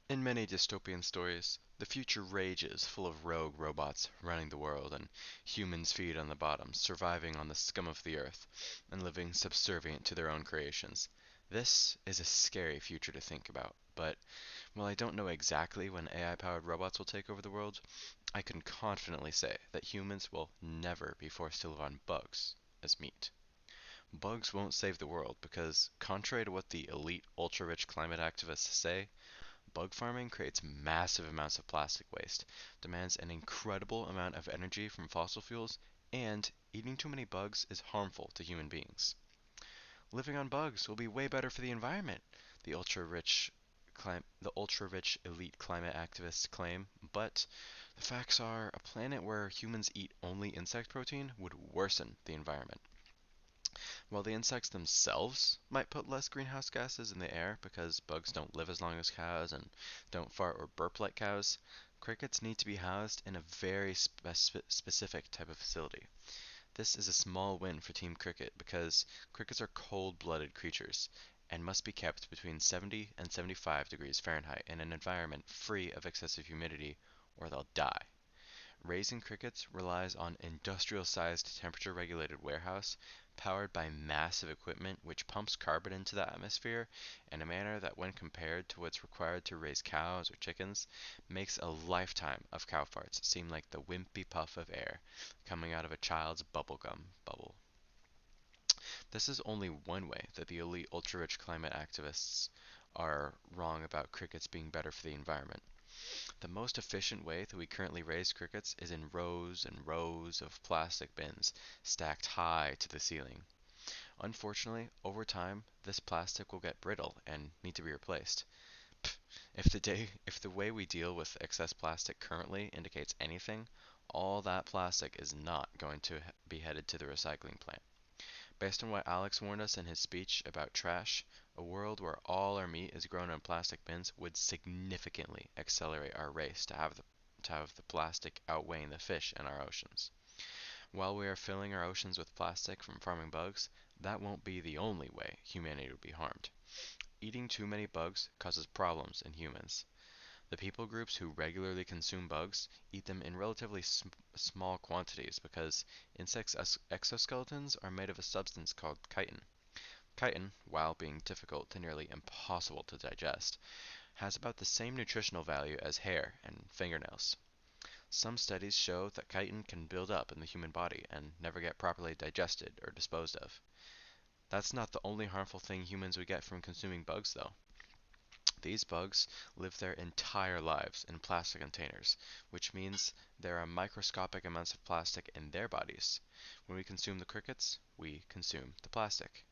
In many dystopian stories, the future rages full of rogue robots running the world, and humans feed on the bottom, surviving on the scum of the earth, and living subservient to their own creations. This is a scary future to think about, but while I don't know exactly when AI-powered robots will take over the world, I can confidently say that humans will never be forced to live on bugs as meat. Bugs won't save the world because, contrary to what the elite ultra-rich climate activists say, bug farming creates massive amounts of plastic waste, demands an incredible amount of energy from fossil fuels, and eating too many bugs is harmful to human beings. Living on bugs will be way better for the environment, the ultra-rich elite climate activists claim, but the facts are a planet where humans eat only insect protein would worsen the environment. While the insects themselves might put less greenhouse gases in the air because bugs don't live as long as cows and don't fart or burp like cows, crickets need to be housed in a very specific type of facility. This is a small win for Team Cricket because crickets are cold-blooded creatures and must be kept between 70 and 75 degrees Fahrenheit in an environment free of excessive humidity or they'll die. Raising crickets relies on industrial-sized temperature-regulated warehouse powered by massive equipment which pumps carbon into the atmosphere in a manner that when compared to what's required to raise cows or chickens, makes a lifetime of cow farts seem like the wimpy puff of air coming out of a child's bubblegum bubble. This is only one way that the elite ultra-rich climate activists are wrong about crickets being better for the environment. The most efficient way that we currently raise crickets is in rows and rows of plastic bins stacked high to the ceiling. Unfortunately, over time, this plastic will get brittle and need to be replaced. If the way we deal with excess plastic currently indicates anything, all that plastic is not going to be headed to the recycling plant. Based on what Alex warned us in his speech about trash, a world where all our meat is grown in plastic bins would significantly accelerate our race to have the plastic outweighing the fish in our oceans. While we are filling our oceans with plastic from farming bugs, that won't be the only way humanity will be harmed. Eating too many bugs causes problems in humans. The people groups who regularly consume bugs eat them in relatively small quantities because insects' exoskeletons are made of a substance called chitin. Chitin, while being difficult to nearly impossible to digest, has about the same nutritional value as hair and fingernails. Some studies show that chitin can build up in the human body and never get properly digested or disposed of. That's not the only harmful thing humans would get from consuming bugs, though. These bugs live their entire lives in plastic containers, which means there are microscopic amounts of plastic in their bodies. When we consume the crickets, we consume the plastic.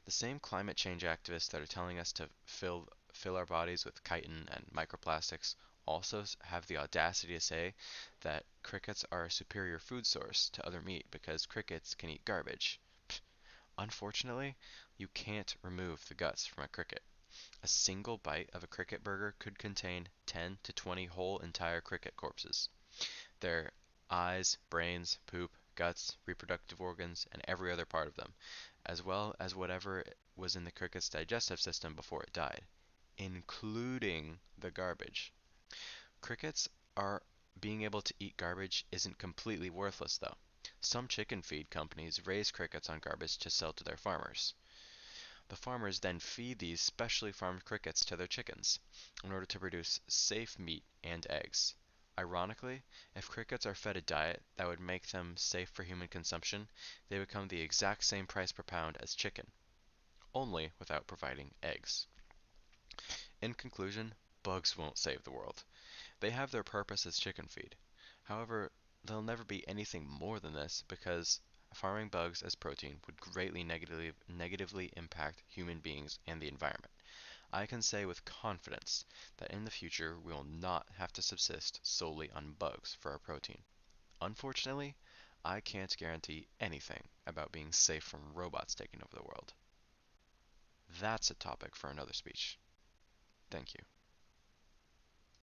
The same climate change activists that are telling us to fill our bodies with chitin and microplastics also have the audacity to say that crickets are a superior food source to other meat because crickets can eat garbage. Unfortunately, you can't remove the guts from a cricket. A single bite of a cricket burger could contain 10 to 20 whole entire cricket corpses. Their eyes, brains, poop, guts, reproductive organs, and every other part of them, as well as whatever was in the cricket's digestive system before it died, including the garbage. Crickets are being able to eat garbage isn't completely worthless though. Some chicken feed companies raise crickets on garbage to sell to their farmers. The farmers then feed these specially farmed crickets to their chickens in order to produce safe meat and eggs. Ironically, if crickets are fed a diet that would make them safe for human consumption, they become the exact same price per pound as chicken, only without providing eggs. In conclusion, bugs won't save the world. They have their purpose as chicken feed. However, they'll never be anything more than this because farming bugs as protein would greatly negatively impact human beings and the environment. I can say with confidence that in the future we will not have to subsist solely on bugs for our protein. Unfortunately, I can't guarantee anything about being safe from robots taking over the world. That's a topic for another speech. Thank you.